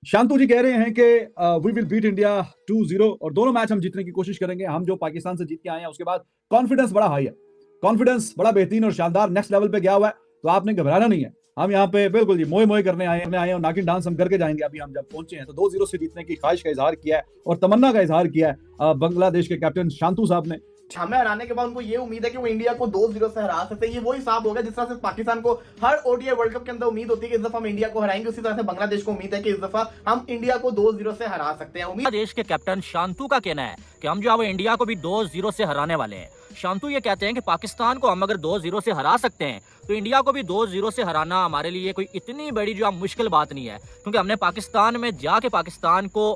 शांतु जी कह रहे हैं कि वी विल बीट इंडिया 2-0 और दोनों मैच हम जीतने की कोशिश करेंगे। हम जो पाकिस्तान से जीत के आए हैं उसके बाद कॉन्फिडेंस बड़ा हाई है, कॉन्फिडेंस बड़ा बेहतरीन और शानदार नेक्स्ट लेवल पे गया हुआ है। तो आपने घबराना नहीं है। हम यहाँ पे बिल्कुल जी मोए मोए करने आए हैं और नागिन डांस हम करके जाएंगे। अभी हम जब पहुंचे हैं तो 2-0 से जीतने की ख्वाहिश का इजहार किया है और तमन्ना का इजहार किया है बांग्लादेश के कैप्टन शांतु साहब ने। हमें हराने के बाद उनको ये उम्मीद है कि वो इंडिया को 2-0 से हरा सकते हैं। ये वही हिसाब होगा जिस तरह से पाकिस्तान को हर ओडीआई वर्ल्ड कप के अंदर उम्मीद होती है कि इस दफा हम इंडिया को हराएंगे, उसी तरह से बांग्लादेश को उम्मीद है कि इस दफा हम इंडिया को 2-0 से हरा सकते हैं। बांग्लादेश के कैप्टन शांतु का कहना है कि हम जो है वो इंडिया को भी 2-0 से हराने वाले हैं। शांतु ये कहते हैं कि पाकिस्तान को हम अगर 2-0 से हरा सकते हैं तो इंडिया को भी 2-0 से हराना हमारे लिए कोई इतनी बड़ी जो मुश्किल बात नहीं है, क्योंकि हमने पाकिस्तान में जाके पाकिस्तान को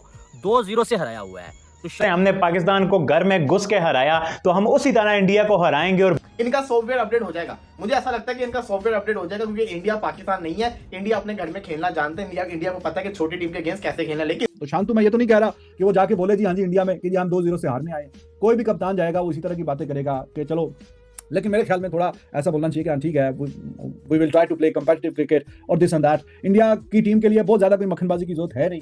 2-0 से हराया हुआ है। तो हमने पाकिस्तान को घर में घुस के हराया तो हम उसी तरह इंडिया को हराएंगे और इनका सॉफ्टवेयर अपडेट हो जाएगा। मुझे ऐसा लगता है कि इनका सॉफ्टवेयर अपडेट हो जाएगा, क्योंकि इंडिया पाकिस्तान नहीं है। इंडिया अपने घर में खेलना जानते हैं। इंडिया को पता है कि छोटी टीम के अगेंस्ट कैसे खेलना। लेकिन तो शांतु मैं ये तो नहीं कह रहा कि वो जाके बोले जी हाँ जी इंडिया में कि जी हम 2-0 से हारने आए। कोई भी कप्तान जाएगा वो इसी तरह की बातें करेगा कि चलो, लेकिन मेरे ख्याल में थोड़ा ऐसा बोलना चाहिए कि हाँ ठीक है, we will try to play competitive cricket और दिस एंड दैट। इंडिया की टीम के लिए बहुत ज्यादा कोई मक्खनबाजी की जरूरत है नहीं।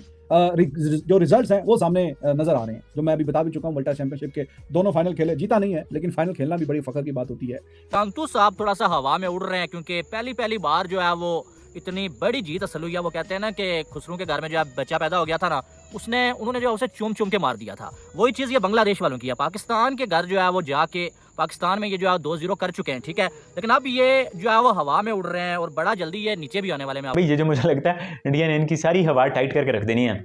जो रिजल्ट्स हैं वो सामने नजर आ रहे हैं, जो मैं अभी बता भी चुका हूँ। वर्ल्ड चैंपियनशिप के दोनों फाइनल खेले, जीता नहीं है लेकिन फाइनल खेलना भी बड़ी फख्र की बात होती है। शांतु साहब थोड़ा सा हवा में उड़ रहे हैं, क्योंकि पहली बार जो है वो इतनी बड़ी जीत हासिल हुई है। वो कहते हैं ना कि खुसरू के घर में जो बच्चा पैदा हो गया था ना, उन्होंने जो उसे चूम चूम के मार दिया था। वही चीज़ ये बांग्लादेश वालों की है। पाकिस्तान के घर जो है वो जाके पाकिस्तान में ये जो है 2-0 कर चुके हैं, ठीक है, लेकिन अब ये जो है वो हवा में उड़ रहे हैं और बड़ा जल्दी ये नीचे भी आने वाले में। भाई ये जो मुझे लगता है इंडिया ने इनकी सारी हवा टाइट करके रख देनी है।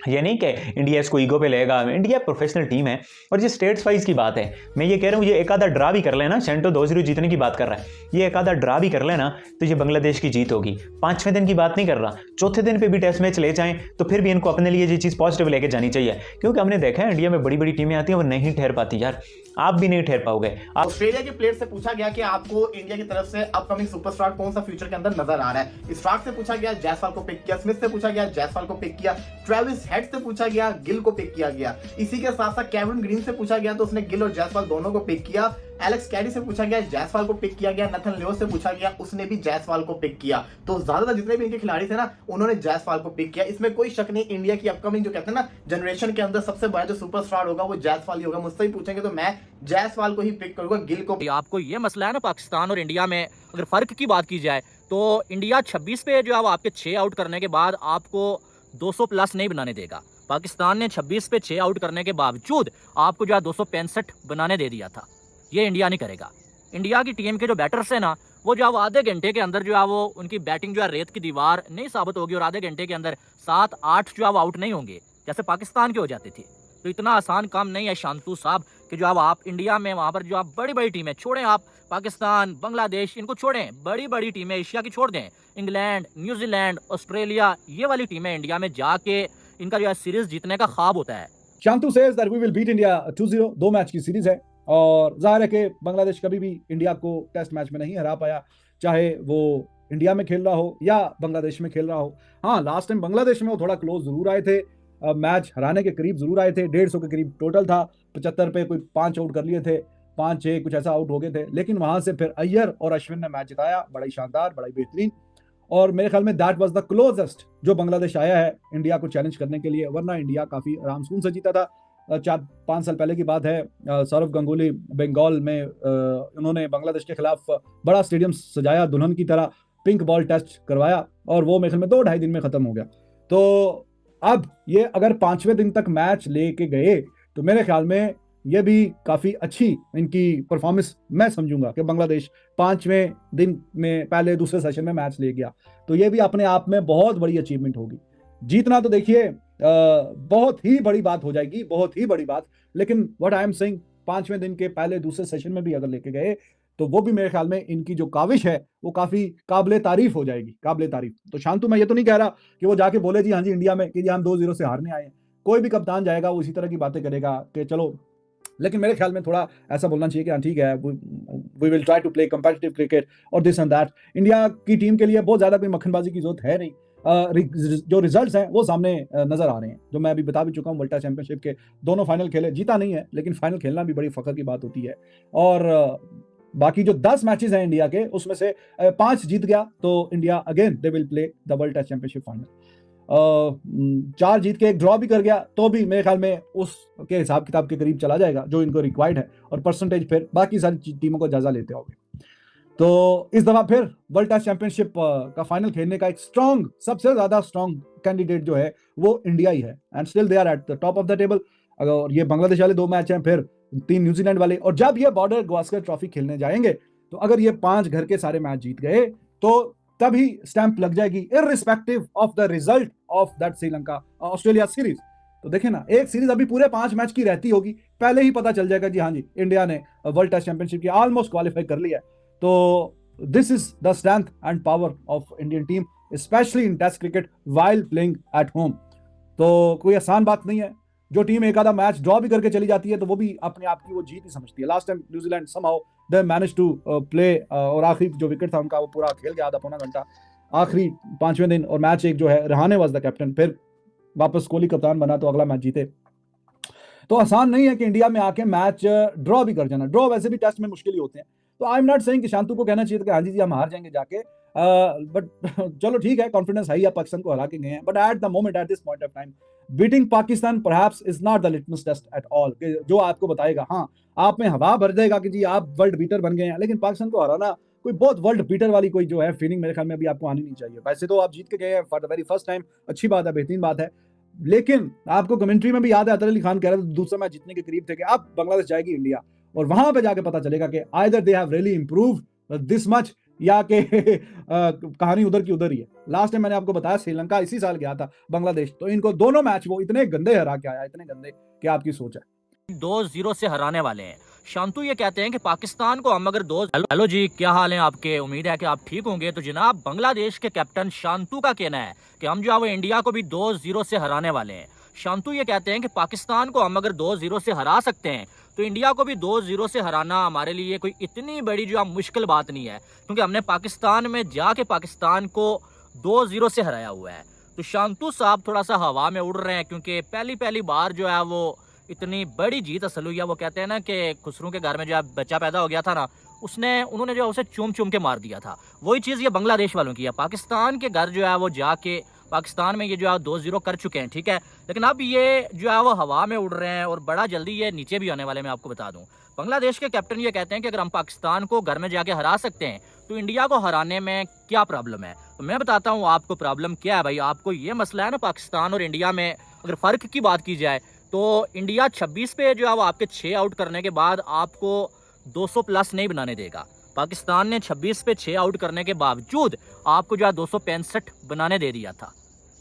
ये नहीं कि इंडिया इसको ईगो पे लेगा। इंडिया प्रोफेशनल टीम है और ये स्टेट्स वाइज की बात है। मैं ये कह रहा हूँ ये एक आधा ड्रा भी कर लेना, सेंटो 2-0 जीतने की बात कर रहा है, ये एक आधा ड्रा भी कर लेना तो ये बांग्लादेश की जीत होगी। 5वें दिन की बात नहीं कर रहा, चौथे दिन पे भी टेस्ट मैच ले जाएं तो फिर भी इनको अपने लिए ये चीज़ पॉजिटिव लेके जानी चाहिए, क्योंकि हमने देखा है इंडिया में बड़ी बड़ी टीमें आती हैं वो नहीं ठहर पाती। यार आप भी नहीं ठहर पाओगे। ऑस्ट्रेलिया के प्लेयर से पूछा गया कि आपको इंडिया की तरफ से अपकमिंग सुपरस्टार कौन सा फ्यूचर के अंदर नजर आ रहा है। स्टार्क से पूछा गया, जायसवाल को पिक किया। स्मिथ से पूछा गया, जायसवाल को पिक किया। ट्रेविस हेड से पूछा गया, गिल को पिक किया गया। इसी के साथ साथ केविन ग्रीन से पूछा गया तो उसने गिल और जायसवाल दोनों को पिक किया। एलेक्स कैरी से पूछा गया, जायसवाल को पिक किया गया। नथन लियो से पूछा गया, उसने भी जायसवाल को पिक किया। तो ज्यादातर जितने भी इनके खिलाड़ी थे ना, उन्होंने जायसवाल को पिक किया। इसमें कोई शक नहीं, इंडिया की अपकमिंग जो कहते हैं ना जनरेशन के अंदर सबसे बड़ा जो सुपरस्टार होगा वो जायसवाल ही होगा। मुझसे ही पूछेंगे तो मैं जायसवाल को ही पिक करूंगा, गिल को। आपको ये मसला है ना पाकिस्तान और इंडिया में, अगर फर्क की बात की जाए तो इंडिया 26 पे जो है वो आपके 6 आउट करने के बाद आपको 200 प्लस नहीं बनाने देगा। पाकिस्तान ने 26 पे 6 आउट करने के बावजूद आपको जो है 265 बनाने दे दिया था। ये इंडिया नहीं करेगा। इंडिया की टीम के जो बैटर्स हैं ना, वो जो है आधे घंटे के अंदर जो है वो उनकी बैटिंग जो है रेत की दीवार नहीं साबित होगी और आधे घंटे के अंदर 7-8 जो है वो आउट नहीं होंगे जैसे पाकिस्तान के हो जाते थे। तो इतना आसान काम नहीं है शांतु साहब कि जो आप इंडिया में वहाँ पर जो आप बड़ी बड़ी टीमें छोड़ें, आप पाकिस्तान, बांग्लादेश इनको छोड़ें, बड़ी बड़ी टीमें एशिया की छोड़ दें। इंग्लैंड, न्यूजीलैंड, ऑस्ट्रेलिया, ये वाली टीमें इंडिया में जाके इनका जो है सीरीज जीतने का ख्वाब होता है। Shanto says that we will beat India 2-0। 2 match की सीरीज है और जाहिर है कि बांग्लादेश कभी भी इंडिया को टेस्ट मैच में नहीं हरा पाया, चाहे वो इंडिया में खेल रहा हो या बांग्लादेश में खेल रहा हो। हाँ, लास्ट टाइम बांग्लादेश में वो थोड़ा क्लोज जरूर आए थे, मैच हराने के करीब जरूर आए थे। 150 के करीब टोटल था, 75 पे कोई 5 आउट कर लिए थे, 5-6 कुछ ऐसा आउट हो गए थे। लेकिन वहां से फिर अय्यर और अश्विन ने मैच जिताया, बड़ा ही शानदार, बड़ा ही बेहतरीन। और मेरे ख्याल में दैट वाज द क्लोजेस्ट जो बांग्लादेश आया है इंडिया को चैलेंज करने के लिए, वरना इंडिया काफी आराम सुकून से जीता था। 4-5 साल पहले की बात है, सौरव गांगुली बंगाल में उन्होंने बांग्लादेश के खिलाफ बड़ा स्टेडियम सजाया, दुल्हन की तरह पिंक बॉल टेस्ट करवाया और वो मेरे ख्याल में 2-2.5 दिन में खत्म हो गया। तो अब ये अगर 5वें दिन तक मैच लेके गए तो मेरे ख्याल में ये भी काफी अच्छी इनकी परफॉर्मेंस मैं समझूंगा कि बांग्लादेश 5वें दिन में पहले दूसरे सेशन में मैच ले गया, तो ये भी अपने आप में बहुत बड़ी अचीवमेंट होगी। जीतना तो देखिए बहुत ही बड़ी बात हो जाएगी, बहुत ही बड़ी बात। लेकिन व्हाट आई एम सेइंग, 5वें दिन के पहले दूसरे सेशन में भी अगर लेके गए तो वो भी मेरे ख्याल में इनकी जो काविश है वो काफी काबिले तारीफ हो जाएगी, काबिले तारीफ। तो शांतु मैं ये तो नहीं कह रहा कि वो जाके बोले जी हाँ जी इंडिया में कि जी हम 2-0 से हारने आए हैं। कोई भी कप्तान जाएगा वो इसी तरह की बातें करेगा कि चलो, लेकिन मेरे ख्याल में थोड़ा ऐसा बोलना चाहिए कि हाँ ठीक है, we will try to play competitive cricket और दिस एंड दैट। इंडिया की टीम के लिए बहुत ज्यादा कोई मक्खनबाजी की जरूरत है नहीं। जो रिजल्ट्स हैं वो सामने नजर आ रहे हैं, जो मैं अभी बता भी चुका हूँ। वर्ल्ड चैंपियनशिप के दोनों फाइनल खेले, जीता नहीं है लेकिन फाइनल खेलना भी बड़ी फख्र की बात होती है। और बाकी जो 10 मैचेस हैं इंडिया के, उसमें से 5 जीत गया तो India again they will play the world test championship final. 4 जीत के 1 ड्रॉ भी कर गया तो भी मेरे ख्याल में उसके हिसाब किताब के करीब चला जाएगा जो इनको रिक्वायर्ड है, और परसेंटेज फिर बाकी सारी टीमों को जायजा लेते होंगे। तो इस दफा फिर वर्ल्ड टेस्ट चैंपियनशिप का फाइनल खेलने का एक स्ट्रॉन्ग, सबसे ज्यादा स्ट्रॉन्ग कैंडिडेट जो है वो इंडिया ही है, and still they are at the top of the table. अगर ये बांग्लादेश वाले 2 मैच हैं, फिर 3 न्यूजीलैंड वाले, और जब ये बॉर्डर गावस्कर ट्रॉफी खेलने जाएंगे तो अगर ये 5 घर के सारे मैच जीत गए तो तभी स्टैंप लग जाएगी, irrespective of the result of that Sri Lanka Australia series. तो देखे ना, एक सीरीज अभी पूरे 5 मैच की रहती होगी, पहले ही पता चल जाएगा जी हाँ जी इंडिया ने वर्ल्ड टेस्ट चैंपियनशिप की ऑलमोस्ट क्वालिफाई कर लिया है। तो this is the strength and power of Indian team, specially in test cricket while playing at home. तो कोई आसान बात नहीं है। जो टीम एक आधा मैच ड्रॉ भी करके चली जाती है तो वो भी अपने आप की वो जीत ही समझती है। Last time New Zealand somehow they manage to play, और आखिरी जो विकेट था उनका वो पूरा खेल गया आधा पौना घंटा आखिरी 5वें दिन, और मैच एक जो है रहाणे वाज द कैप्टन, फिर वापस कोहली कप्तान बना तो अगला मैच जीते। तो आसान नहीं है कि इंडिया में आके मैच ड्रॉ भी कर जाना। ड्रॉ वैसे भी टेस्ट में मुश्किल ही होते हैं, तो आई एम नॉट सेइंग कि शांतु को कहना चाहिए कि हाँ जी हम हार जाएंगे जाके, बट चलो ठीक है, कॉन्फिडेंस है ही, आप पाकिस्तान को हरा के गए हैं, but at the moment, at this point of time, beating Pakistan perhaps is not the litmus test at all, जो आपको बताएगा हाँ आप में हवा भर जाएगा कि जी आप वर्ल्ड बीटर बन गए हैं, लेकिन पाकिस्तान को हराना कोई बहुत वर्ल्ड बीटर वाली कोई जो है फीलिंग मेरे ख्याल में अभी आपको आनी नहीं चाहिए। वैसे तो आप जीत के गए हैं for the very first time, अच्छी बात है, बेहतरीन बात है, लेकिन आपको कमेंट्री में भी याद है अतर अली खान कह रहे थे दूसरा मैच जीतने के करीब थे कि अब बांग्लादेश जाएगी इंडिया, और वहां पे जाके पता चलेगा कि either they have really improved this much या कि कहानी उधर की उधर ही है। लास्ट टाइम मैंने आपको बताया श्रीलंका इसी साल गया था बांग्लादेश, तो इनको दोनों मैच वो इतने गंदे हरा के आया, इतने गंदे कि आपकी सोच है। 2-0 से हराने वाले हैं। शांतु ये कहते हैं कि पाकिस्तान को हम अगर हेलो जी, क्या हाल है आपके? उम्मीद है कि आप ठीक होंगे। तो जनाब, बांग्लादेश के कैप्टन शांतु का कहना है कि हम जो है वो इंडिया को भी 2-0 से हराने वाले हैं। शांतु ये कहते हैं कि पाकिस्तान को हम अगर 2-0 से हरा सकते हैं तो इंडिया को भी 2-0 से हराना हमारे लिए कोई इतनी बड़ी जो है मुश्किल बात नहीं है, क्योंकि हमने पाकिस्तान में जाके पाकिस्तान को 2-0 से हराया हुआ है। तो शांतु साहब थोड़ा सा हवा में उड़ रहे हैं, क्योंकि पहली बार जो है वो इतनी बड़ी जीत हासिल हुई है। वो कहते हैं ना कि खुसरू के घर में जो बच्चा पैदा हो गया था ना, उन्होंने जो उसे चूम के मार दिया था, वही चीज़ ये बांग्लादेश वालों की है। पाकिस्तान के घर जो है वो जाके पाकिस्तान में ये जो है 2-0 कर चुके हैं, ठीक है, लेकिन अब ये जो है वो हवा में उड़ रहे हैं और बड़ा जल्दी ये नीचे भी आने वाले, मैं आपको बता दूं। बांग्लादेश के कैप्टन ये कहते हैं कि अगर हम पाकिस्तान को घर में जाके हरा सकते हैं तो इंडिया को हराने में क्या प्रॉब्लम है। तो मैं बताता हूँ आपको प्रॉब्लम क्या है भाई। आपको ये मसला है ना, पाकिस्तान और इंडिया में अगर फ़र्क की बात की जाए तो इंडिया 26 पे जो है वो आपके 6 आउट करने के बाद आपको 200 प्लस नहीं बनाने देगा। पाकिस्तान ने 26 पे 6 आउट करने के बावजूद आपको जो है 265 बनाने दे दिया था।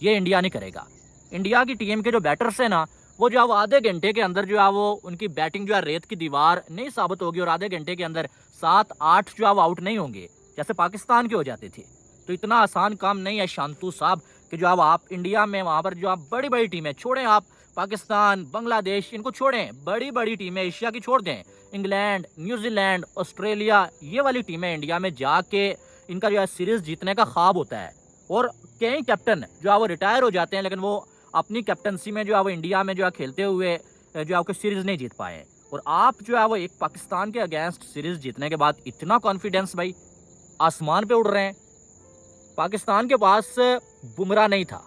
ये इंडिया नहीं करेगा। इंडिया की टीम के जो बैटर्स हैं ना, वो जो है वो आधे घंटे के अंदर जो है वो उनकी बैटिंग जो है रेत की दीवार नहीं साबित होगी, और आधे घंटे के अंदर 7-8 जो है वो आउट नहीं होंगे जैसे पाकिस्तान के हो जाते थे। तो इतना आसान काम नहीं है शांतु साहब कि जो आप इंडिया में वहाँ पर जो आप बड़ी बड़ी टीमें छोड़ें, आप पाकिस्तान, बांग्लादेश, इनको छोड़ें, बड़ी टीमें एशिया की छोड़ दें, इंग्लैंड, न्यूजीलैंड, ऑस्ट्रेलिया, ये वाली टीमें इंडिया में जाके इनका जो है सीरीज जीतने का ख्वाब होता है। और कई कैप्टन जो है वो रिटायर हो जाते हैं, लेकिन वो अपनी कैप्टनसी में जो है वो इंडिया में जो है खेलते हुए जो है कोई सीरीज नहीं जीत पाए। और आप जो है वो एक पाकिस्तान के अगेंस्ट सीरीज जीतने के बाद इतना कॉन्फिडेंस भाई आसमान पे उड़ रहे हैं। पाकिस्तान के पास बुमराह नहीं था,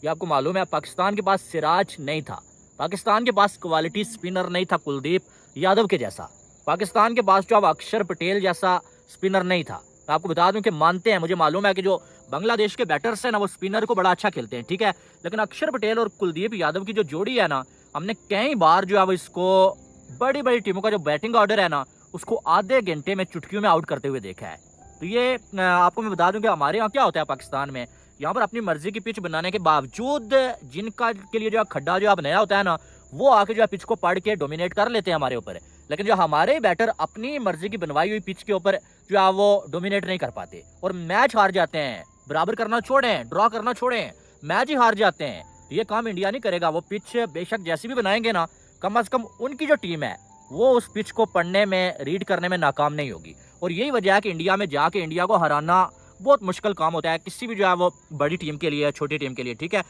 ये आपको मालूम है। पाकिस्तान के पास सिराज नहीं था, पाकिस्तान के पास क्वालिटी स्पिनर नहीं था कुलदीप यादव के जैसा, पाकिस्तान के पास जो अब अक्षर पटेल जैसा स्पिनर नहीं था। मैं आपको बता दूं कि मानते हैं, मुझे मालूम है कि जो बांग्लादेश के बैटर्स हैं ना वो स्पिनर को बड़ा अच्छा खेलते हैं, ठीक है, लेकिन अक्षर पटेल और कुलदीप यादव की जो जोड़ी है ना, हमने कई बार जो है वो इसको बड़ी टीमों का जो बैटिंग ऑर्डर है ना उसको आधे घंटे में चुटकियों में आउट करते हुए देखा है। तो ये आपको मैं बता दूं कि हमारे यहाँ क्या होता है पाकिस्तान में, यहाँ पर अपनी मर्जी की पिच बनाने के बावजूद जिनका के लिए जो खड्डा जो बनाया होता है ना, वो आके जो है पिच को पढ़ के डोमिनेट कर लेते हैं हमारे ऊपर। लेकिन जो हमारे बैटर अपनी मर्जी की बनवाई हुई पिच के ऊपर जो है वो डोमिनेट नहीं कर पाते और मैच हार जाते हैं। बराबर करना छोड़ें, ड्रॉ करना छोड़ें, मैच ही हार जाते हैं। तो ये काम इंडिया नहीं करेगा। वो पिच बेशक जैसी भी बनाएंगे ना, कम से कम उनकी जो टीम है वो उस पिच को पढ़ने में, रीड करने में नाकाम नहीं होगी। और यही वजह है कि इंडिया में जाके इंडिया को हराना बहुत मुश्किल काम होता है किसी भी जो है वो बड़ी टीम के लिए, छोटी टीम के लिए, ठीक है।